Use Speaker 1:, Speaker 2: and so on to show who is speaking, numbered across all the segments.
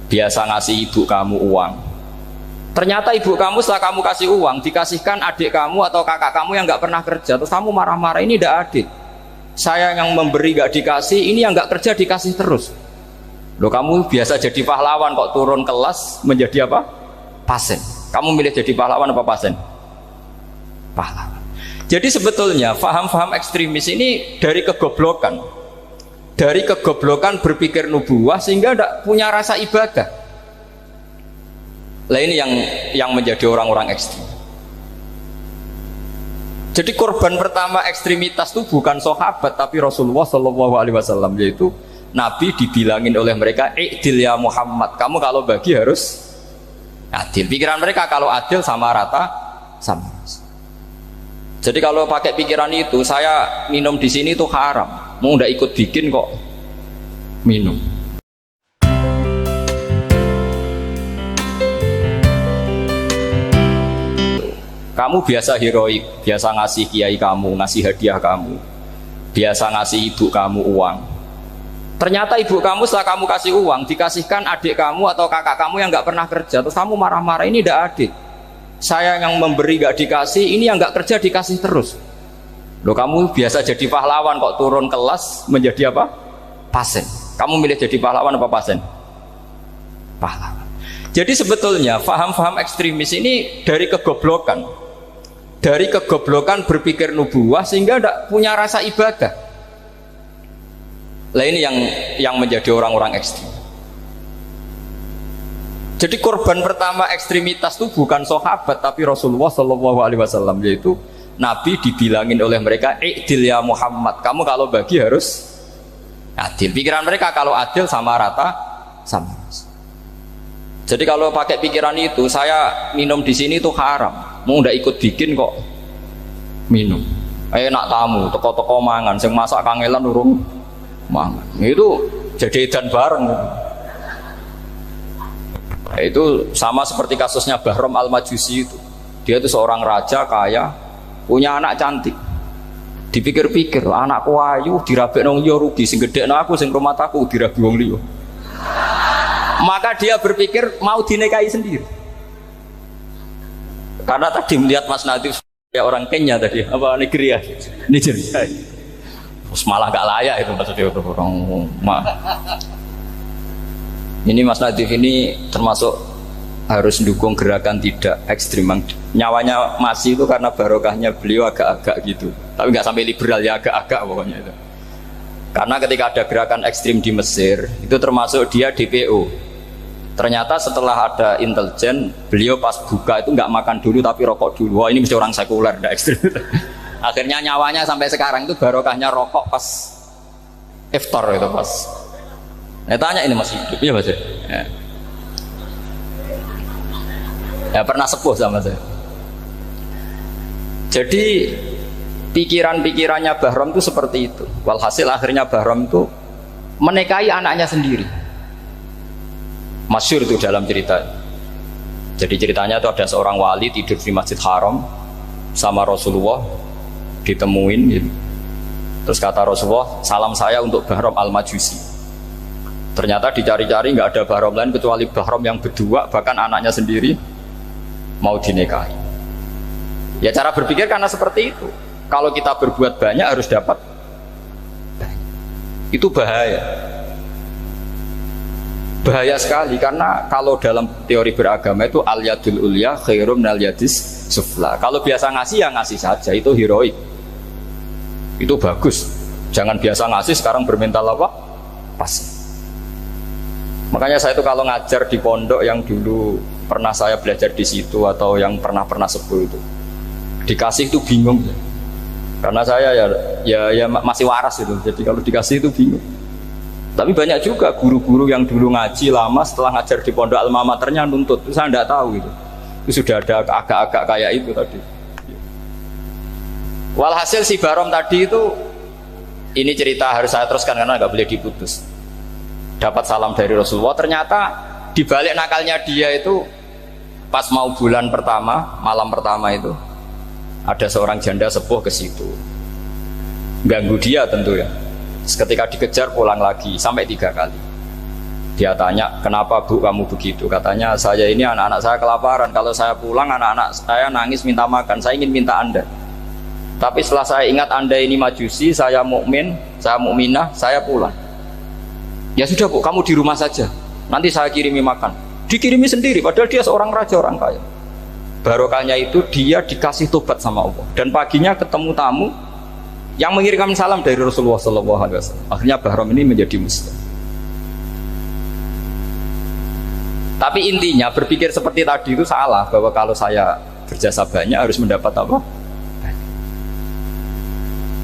Speaker 1: biasa ngasih ibu kamu uang. Ternyata ibu kamu setelah kamu kasih uang dikasihkan adik kamu atau kakak kamu yang nggak pernah kerja, terus kamu marah-marah, ini tidak adil. Saya yang memberi nggak dikasih, ini yang nggak kerja dikasih terus. Loh, kamu biasa jadi pahlawan kok turun kelas menjadi apa? Pasien. Kamu milih jadi pahlawan apa pasien? Pahlawan. Jadi sebetulnya faham-faham ekstremis ini dari kegoblokan. Dari kegoblokan berpikir nubuwah sehingga tidak punya rasa ibadah. Lah ini yang menjadi orang-orang ekstrim. Jadi korban pertama ekstremitas itu bukan sahabat tapi Rasulullah Shallallahu Alaihi Wasallam, yaitu Nabi dibilangin oleh mereka, "I'dil ya Muhammad, kamu kalau bagi harus adil." Pikiran mereka kalau adil sama rata sama. Jadi kalau pakai pikiran itu, saya minum di sini itu haram, mau ndak ikut bikin kok minum. Kamu biasa heroik, biasa ngasih kiai kamu, ngasih hadiah kamu, biasa ngasih ibu kamu uang. Ternyata ibu kamu setelah kamu kasih uang dikasihkan adik kamu atau kakak kamu yang nggak pernah kerja, terus kamu marah-marah, ini tidak adil. Saya yang memberi nggak dikasih, ini yang nggak kerja dikasih terus. Loh, kamu biasa jadi pahlawan kok turun kelas menjadi apa? Pasien. Kamu milih jadi pahlawan apa pasien? Pahlawan. Jadi sebetulnya faham-faham ekstremis ini dari kegoblokan. Dari kegoblokan berpikir nubuwah sehingga tidak punya rasa ibadah. Lah ini yang menjadi orang-orang ekstrim. Jadi korban pertama ekstremitas itu bukan sahabat tapi Rasulullah Shallallahu Alaihi Wasallam, yaitu Nabi dibilangin oleh mereka, "I'dil ya Muhammad, kamu kalau bagi harus adil." Pikiran mereka kalau adil sama rata sama. Jadi kalau pakai pikiran itu, saya minum di sini itu haram, mau ndak ikut bikin kok minum. Enak tamu, toko-toko mangan, sing masak kangelan urung mangan. Itu jadi edan bareng. Itu sama seperti kasusnya Bahram Al-Majusi itu. Dia itu seorang raja kaya, punya anak cantik. Dipikir-pikir, anakku ayu dirabek nang liya rugi, sing gedhekno aku sing rumah aku dirabi wong liya. Maka dia berpikir mau dinikahi sendiri. Karena tadi melihat Mas Nadif kayak orang Kenya tadi, apa Nigeria, Nigeria. Terus malah gak layak itu maksudnya orang. Ini Mas Nadif ini termasuk harus mendukung gerakan tidak ekstrim. Nyawanya masih itu karena barokahnya beliau agak-agak gitu. Tapi nggak sampai liberal ya, agak-agak pokoknya itu. Karena ketika ada gerakan ekstrim di Mesir, itu termasuk dia DPO. Ternyata setelah ada intelijen, beliau pas buka itu nggak makan dulu tapi rokok dulu. Wah, ini mesti orang sekuler, nggak ekstrim. Akhirnya nyawanya sampai sekarang itu barokahnya rokok pas iftar itu pas. Nah, tanya ini masih hidup ya Mas? Ya pernah sepuh sama saya. Jadi pikiran-pikirannya Bahram itu seperti itu. Walhasil akhirnya Bahram itu menikahi anaknya sendiri. Masyhur itu dalam cerita. Jadi ceritanya itu ada seorang wali tidur di Masjid Haram sama Rasulullah, ditemuin gitu. Terus kata Rasulullah, "Salam saya untuk Bahram Al-Majusi." Ternyata dicari-cari nggak ada Bahram lain kecuali Bahram yang berdua, bahkan anaknya sendiri mau dinikahi. Ya cara berpikir karena seperti itu. Kalau kita berbuat banyak harus dapat banyak. Itu bahaya. Bahaya sekali karena kalau dalam teori beragama itu al-yadul ulya khairum minal yadis sufla. Kalau biasa ngasih ya ngasih saja, itu heroik. Itu bagus. Jangan biasa ngasih sekarang bermental apa? Pasif. Makanya saya itu kalau ngajar di pondok yang dulu pernah saya belajar di situ atau yang pernah sepuh itu, dikasih itu bingung. Karena saya ya masih waras itu. Jadi kalau dikasih itu bingung. Tapi banyak juga guru-guru yang dulu ngaji lama setelah ngajar di pondok alma maternya nuntut. Saya tidak tahu itu. Itu sudah ada agak-agak kayak itu tadi. Walhasil si Bahram tadi itu, ini cerita harus saya teruskan karena nggak boleh diputus. Dapat salam dari Rasulullah. Ternyata di balik nakalnya dia itu pas mau bulan pertama, malam pertama itu ada seorang janda sepuh ke situ. Ganggu dia tentu ya. Ketika dikejar pulang lagi sampai 3 kali. Dia tanya, kenapa Bu kamu begitu? Katanya, saya ini anak-anak saya kelaparan. Kalau saya pulang, anak-anak saya nangis minta makan. Saya ingin minta Anda. Tapi setelah saya ingat Anda ini majusi, saya mukmin, saya mukminah, saya pulang. Ya sudah Bu, kamu di rumah saja. Nanti saya kirimi makan. Dikirimi sendiri, padahal dia seorang raja, orang kaya. Barokahnya itu dia dikasih tobat sama Allah. Dan paginya ketemu tamu yang mengirimkan salam dari Rasulullah SAW. Akhirnya Bahram ini menjadi Muslim. Tapi intinya berpikir seperti tadi itu salah, bahwa kalau saya berjasa banyak harus mendapat apa?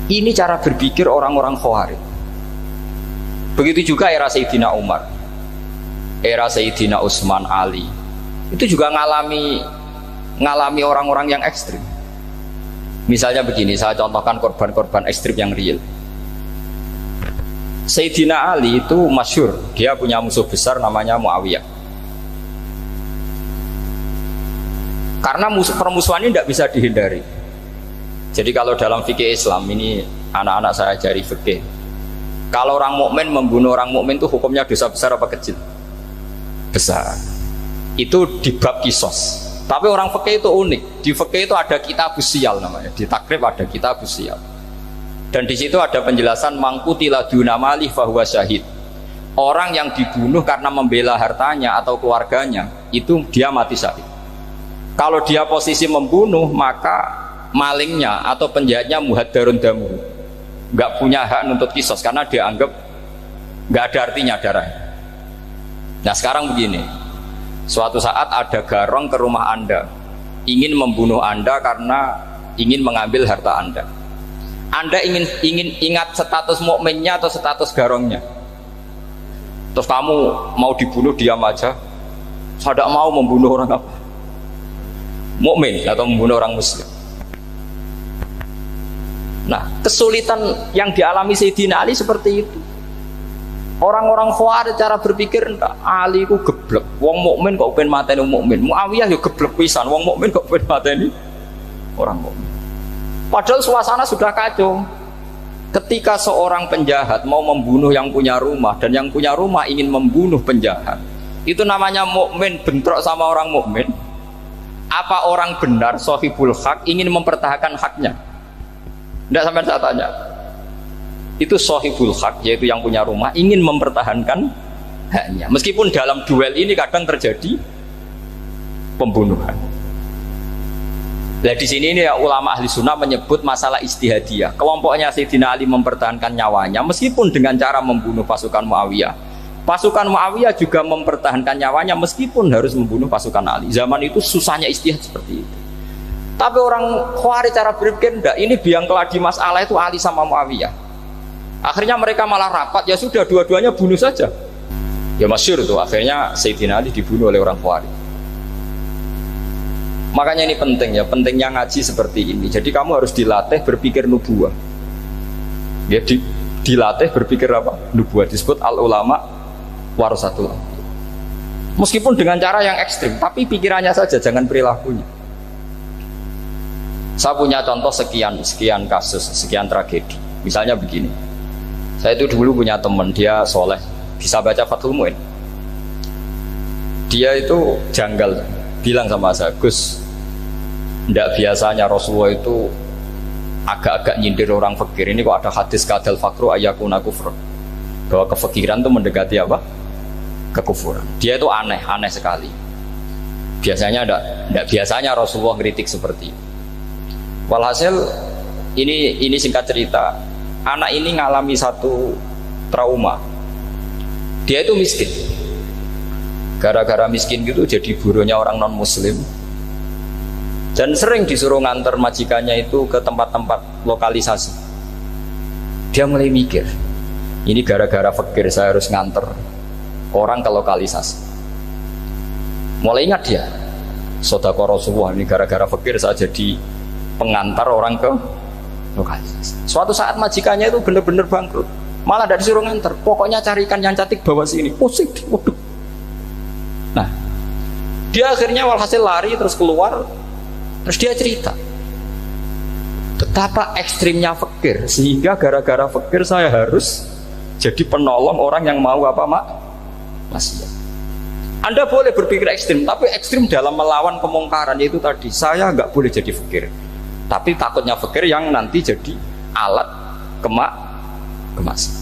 Speaker 1: Ini cara berpikir orang-orang Khawarij. Begitu juga era Sayyidina Umar, era Sayyidina Utsman, Ali. Itu juga ngalami orang-orang yang ekstrim. Misalnya begini, saya contohkan korban-korban ekstrim yang real. Sayyidina Ali itu masyhur, dia punya musuh besar namanya Muawiyah. Karena permusuhan ini tidak bisa dihindari. Jadi kalau dalam fikih Islam ini anak-anak saya ajari fikih. Kalau orang mukmin membunuh orang mukmin itu hukumnya dosa besar apa kecil? Besar. Itu di bab kisos. Tapi orang fikih itu unik. Di fikih itu ada kitabus siyal namanya. Di takrib ada kitabus siyal. Dan di situ ada penjelasan mangkutila duna malih fahuwa syahid. Orang yang dibunuh karena membela hartanya atau keluarganya itu dia mati syahid. Kalau dia posisi membunuh, maka malingnya atau penjahatnya muhaddarun damu, nggak punya hak nuntut kisos karena dia anggap nggak ada artinya darah. Nah sekarang begini, suatu saat ada garong ke rumah Anda, ingin membunuh Anda karena ingin mengambil harta Anda. Anda ingin ingat status mukminnya atau status garongnya. Terus kamu mau dibunuh diam aja, saya tidak mau membunuh orang apa? Mukmin atau membunuh orang muslim. Nah, kesulitan yang dialami Sayyidina Ali seperti itu. Orang-orang Khawarij cara berpikir Ali ku geblek. Wong mukmin kok pengen mateni wong mukmin. Muawiyah ya geblek pisan. Wong mukmin kok pengen mateni orang mukmin. Padahal suasana sudah kacau. Ketika seorang penjahat mau membunuh yang punya rumah dan yang punya rumah ingin membunuh penjahat, itu namanya mukmin bentrok sama orang mukmin. Apa orang benar sahibul hak ingin mempertahankan haknya? Tidak sampai saya tanya. Itu sahibul hak, yaitu yang punya rumah ingin mempertahankan haknya. Meskipun dalam duel ini kadang terjadi pembunuhan. Nah di sini ini ya, ulama ahli sunnah menyebut masalah ijtihadiyah. Kelompoknya Sayyidina Ali mempertahankan nyawanya meskipun dengan cara membunuh pasukan Muawiyah. Pasukan Muawiyah juga mempertahankan nyawanya meskipun harus membunuh pasukan Ali. Zaman itu susahnya ijtihad seperti itu. Tapi orang Khawarij cara berpikir enggak, ini biang keladi masalah itu Ali sama Muawiyah. Akhirnya mereka malah rapat, ya sudah dua-duanya bunuh saja. Ya masyhur itu, akhirnya Sayyidina Ali dibunuh oleh orang Khawarij. Makanya ini penting ya, pentingnya ngaji seperti ini. Jadi kamu harus dilatih berpikir nubuwah. Ya dilatih berpikir apa? Nubuwah, disebut al-ulama warasatul. Meskipun dengan cara yang ekstrim, tapi pikirannya saja, jangan perilakunya. Saya punya contoh sekian kasus, sekian tragedi. Misalnya begini, saya itu dulu punya teman, dia soleh, bisa baca Fathul Mu'in. Dia itu janggal, bilang sama saya, Gus, tidak biasanya Rasulullah itu agak-agak nyindir orang fakir. Ini kok ada hadis kadal fakru ayakuna kufur, bahwa kefakiran itu mendekati apa? Kekufuran. Dia itu aneh sekali. Biasanya tidak biasanya Rasulullah ngeritik seperti itu. Walhasil ini singkat cerita, anak ini ngalami satu trauma. Dia itu miskin. Gara-gara miskin gitu jadi burunya orang non muslim. Dan sering disuruh nganter majikannya itu ke tempat-tempat lokalisasi. Dia mulai mikir, ini gara-gara fakir saya harus nganter orang ke lokalisasi. Mulai ingat dia, Sodaqah Rasulullah, ini gara-gara fakir saya jadi pengantar orang ke lokalisasi. Suatu saat majikannya itu benar-benar bangkrut, malah tidak disuruh nganter, pokoknya carikan yang cantik bawa sini. Pusing, waduh. Nah, dia akhirnya walhasil lari terus keluar, terus dia cerita betapa ekstrimnya fakir, sehingga gara-gara fakir saya harus jadi penolong orang yang mau apa maksiat. Anda boleh berpikir ekstrim, tapi ekstrim dalam melawan kemungkaran, yaitu tadi, saya nggak boleh jadi fakir, tapi takutnya fakir yang nanti jadi alat kemaksiatan.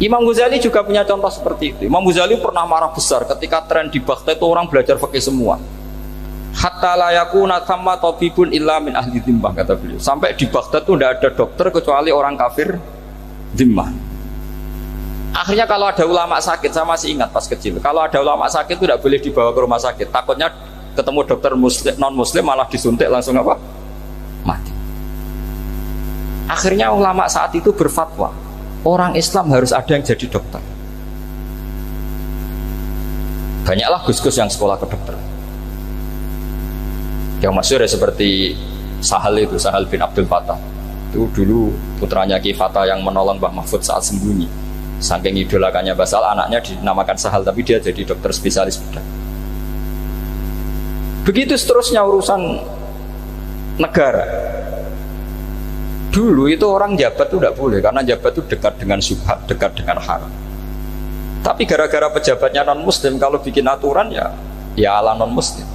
Speaker 1: Imam Ghazali juga punya contoh seperti itu. Imam Ghazali pernah marah besar ketika tren di Baghdad itu orang belajar fikih semua. Hatta la yakuna thamma tabibun illa min ahli dhimmah, kata beliau. Sampai di Baghdad itu tidak ada dokter kecuali orang kafir dhimmah. Akhirnya kalau ada ulama sakit, saya masih ingat pas kecil, kalau ada ulama sakit itu tidak boleh dibawa ke rumah sakit, takutnya ketemu dokter muslim, non muslim malah disuntik langsung apa? Mati. Akhirnya ulama saat itu berfatwa, orang Islam harus ada yang jadi dokter. Banyaklah gus-gus yang sekolah kedokteran. Yang masyhur ya seperti Sahal itu, Sahal bin Abdul Fattah. Itu dulu putranya Ki Fatah yang menolong Mbah Mahfud saat sembunyi. Saking idolakannya Basal, anaknya dinamakan Sahal, tapi dia jadi dokter spesialis bedah. Begitu seterusnya urusan negara. Dulu itu orang jabat itu tidak boleh, karena jabat itu dekat dengan syubhat, dekat dengan haram. Tapi gara-gara pejabatnya non muslim, kalau bikin aturan ya ala non muslim.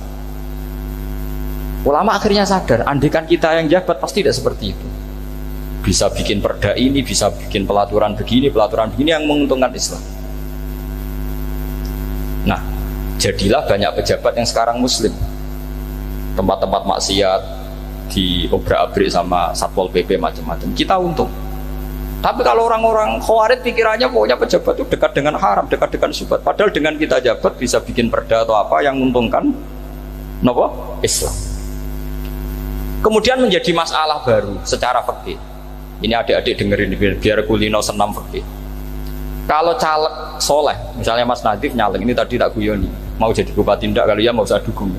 Speaker 1: Ulama akhirnya sadar, andikan kita yang jabat pasti tidak seperti itu. Bisa bikin perda ini, bisa bikin pelaturan begini yang menguntungkan Islam. Nah, jadilah banyak pejabat yang sekarang muslim. Tempat-tempat maksiat diobrak-abrik sama Satpol PP macam-macam. Kita untung. Tapi kalau orang-orang khawarij pikirannya pokoknya pejabat itu dekat dengan haram, dekat dengan syubhat. Padahal dengan kita jabat bisa bikin perda atau apa yang menguntungkan Islam. Kemudian menjadi masalah baru secara fikih. Ini adik-adik dengerin biar kulino senam fikih. Kalau caleg soleh, misalnya Mas Nadif nyalek, ini tadi tak guyoni, mau jadi bupati ndak, kalau ya mau usah dukung.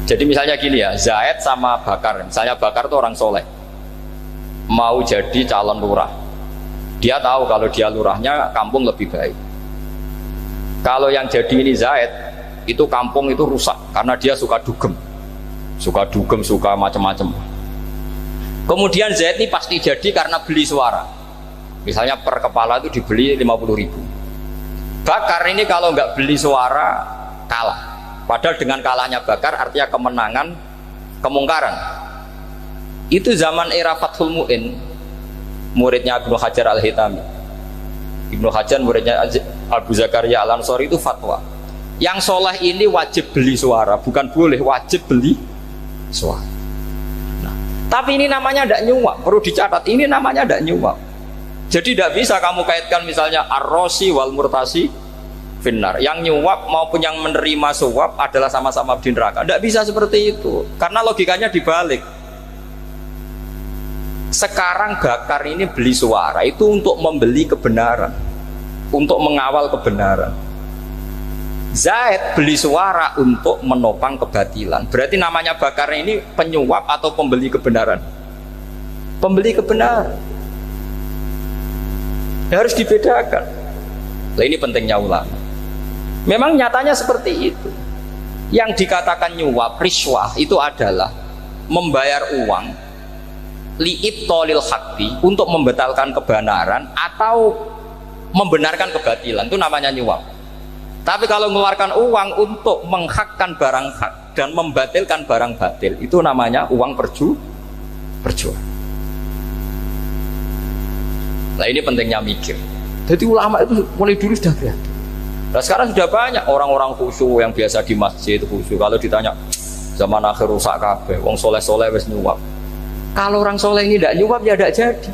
Speaker 1: Jadi misalnya gini ya, Zaid sama Bakar, misalnya Bakar itu orang soleh, mau jadi calon lurah. Dia tahu kalau dia lurahnya kampung lebih baik. Kalau yang jadi ini Zaid, itu kampung itu rusak karena dia suka dugem, suka macam-macam. Kemudian Zaid ini pasti jadi karena beli suara. Misalnya per kepala itu dibeli 50.000. Bakar ini kalau nggak beli suara kalah. Padahal dengan kalahnya Bakar artinya kemenangan kemungkaran. Itu zaman era Fathul Mu'in, muridnya Ibnu Hajar Al-Hitami. Ibnu Hajar muridnya Abu Zakaria Al-Ansori itu fatwa. Yang soleh ini wajib beli suara, bukan boleh, wajib beli suara. Tapi ini namanya tidak nyuap, perlu dicatat, ini namanya tidak nyuap. Jadi tidak bisa kamu kaitkan misalnya ar-rosi wal murtasi finnar. Yang nyuap maupun yang menerima suap adalah sama-sama di neraka. Tidak bisa seperti itu, karena logikanya dibalik. Sekarang Bakar ini beli suara itu untuk membeli kebenaran, untuk mengawal kebenaran. Zaid beli suara untuk menopang kebatilan. Berarti namanya Bakar ini penyuap atau pembeli kebenaran? Pembeli kebenaran. Harus dibedakan. Nah, ini pentingnya ulama. Memang nyatanya seperti itu. Yang dikatakan nyuap, riswah itu adalah membayar uang li'ibtolil haqqi, untuk membatalkan kebenaran atau membenarkan kebatilan, itu namanya nyuap. Tapi kalau mengeluarkan uang untuk menghakkan barang hak dan membatalkan barang batil, itu namanya uang perjuangan. Nah, ini pentingnya mikir. Jadi ulama itu mulai dulu sudah kelihatan. Nah, sekarang sudah banyak orang-orang khusyuk yang biasa di masjid khusyuk. Kalau ditanya zaman akhir rusak kabeh, wong soleh-soleh wis nyuap. Kalau orang soleh ini tidak nyuap ya tidak jadi.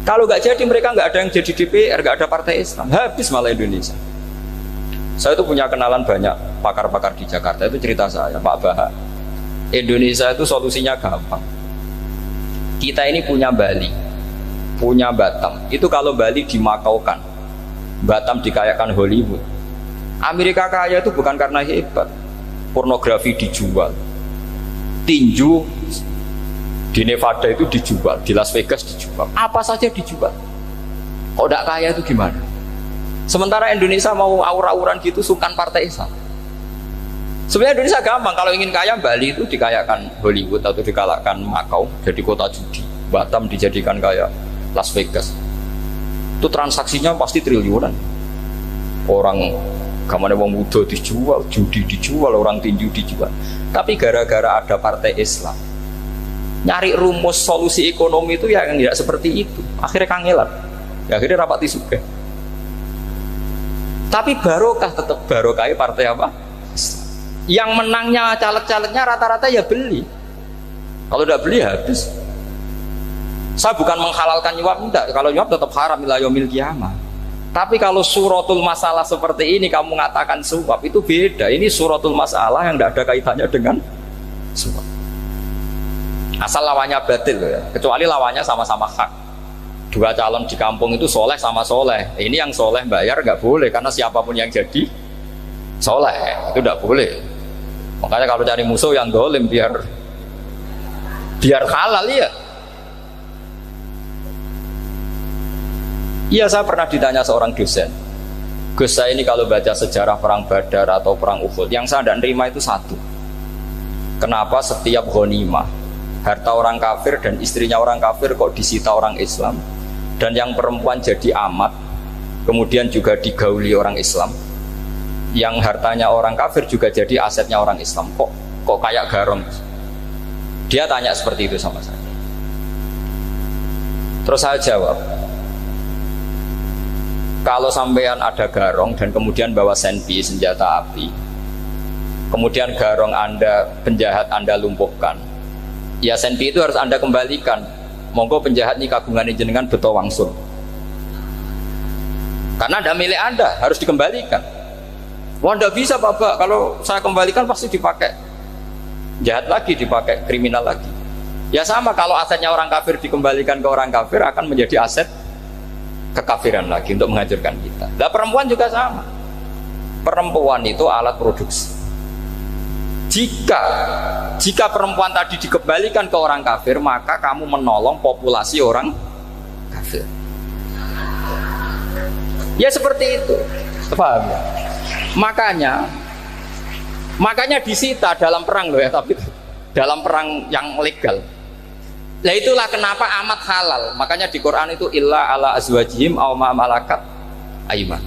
Speaker 1: Kalau nggak jadi mereka nggak ada yang jadi DPR, nggak ada partai Islam, habis malah Indonesia. Saya itu punya kenalan banyak pakar-pakar di Jakarta, itu cerita saya, Pak Bahak. Indonesia itu solusinya gampang. Kita ini punya Bali, punya Batam. Itu kalau Bali dimakaukan, Batam dikayakan Hollywood. Amerika kaya itu bukan karena hebat, pornografi dijual, tinju di Nevada itu dijual, di Las Vegas dijual, apa saja dijual. Kok tidak kaya itu gimana? Sementara Indonesia mau aur-auran gitu, sungkan partai Islam. Sebenarnya Indonesia gampang, kalau ingin kaya Bali itu dikayakan Hollywood atau dikalahkan Makau jadi kota judi, Batam dijadikan kayak Las Vegas. Itu transaksinya pasti triliunan. Orang gamane wong muda dijual, judi dijual, orang tinju dijual. Tapi gara-gara ada partai Islam, nyari rumus solusi ekonomi itu yang tidak seperti itu. Akhirnya kangelan. Ya, akhirnya rapati suka. Tapi barokah tetap barokah partai apa? Islam. Yang menangnya caleg-calegnya rata-rata ya beli. Kalau tidak beli habis. Saya bukan menghalalkan nyuap, enggak. Kalau nyuap tetap haram ila yaumil qiyamah. Tapi kalau suratul masalah seperti ini kamu mengatakan suap, itu beda. Ini suratul masalah yang tidak ada kaitannya dengan suap. Asal lawannya batil ya. Kecuali lawannya sama-sama hak. Dua calon di kampung itu soleh sama soleh. Ini yang soleh bayar nggak boleh karena siapapun yang jadi soleh itu nggak boleh. Makanya kalau cari musuh yang dolim biar halal ya. Iya, saya pernah ditanya seorang dosen, Gus, saya ini kalau baca sejarah perang Badar atau perang Uhud, yang saya tidak nerima itu satu, kenapa setiap ghanimah harta orang kafir dan istrinya orang kafir kok disita orang Islam, dan yang perempuan jadi amat kemudian juga digauli orang Islam, yang hartanya orang kafir juga jadi asetnya orang Islam, kok kayak garong. Dia tanya seperti itu sama saya. Terus saya jawab, kalau sampean ada garong dan kemudian bawa senpi, senjata api, kemudian garong Anda, penjahat Anda lumpuhkan, ya senpi itu harus Anda kembalikan. Monggo penjahat ini kagungan jenengan beto wangsul, karena ada milik Anda, harus dikembalikan. Wah, tidak bisa Bapak, kalau saya kembalikan pasti dipakai jahat lagi, dipakai kriminal lagi. Ya sama, kalau asetnya orang kafir dikembalikan ke orang kafir akan menjadi aset kekafiran lagi untuk menghancurkan kita. Nah, perempuan juga sama. Perempuan itu alat produksi. Jika perempuan tadi dikembalikan ke orang kafir, maka kamu menolong populasi orang kafir. Ya seperti itu. Paham ya? Makanya disita dalam perang loh ya, tapi dalam perang yang legal. Nah itulah kenapa amat halal. Makanya di Quran itu illa ala azwajihim aw ma malakat aiman.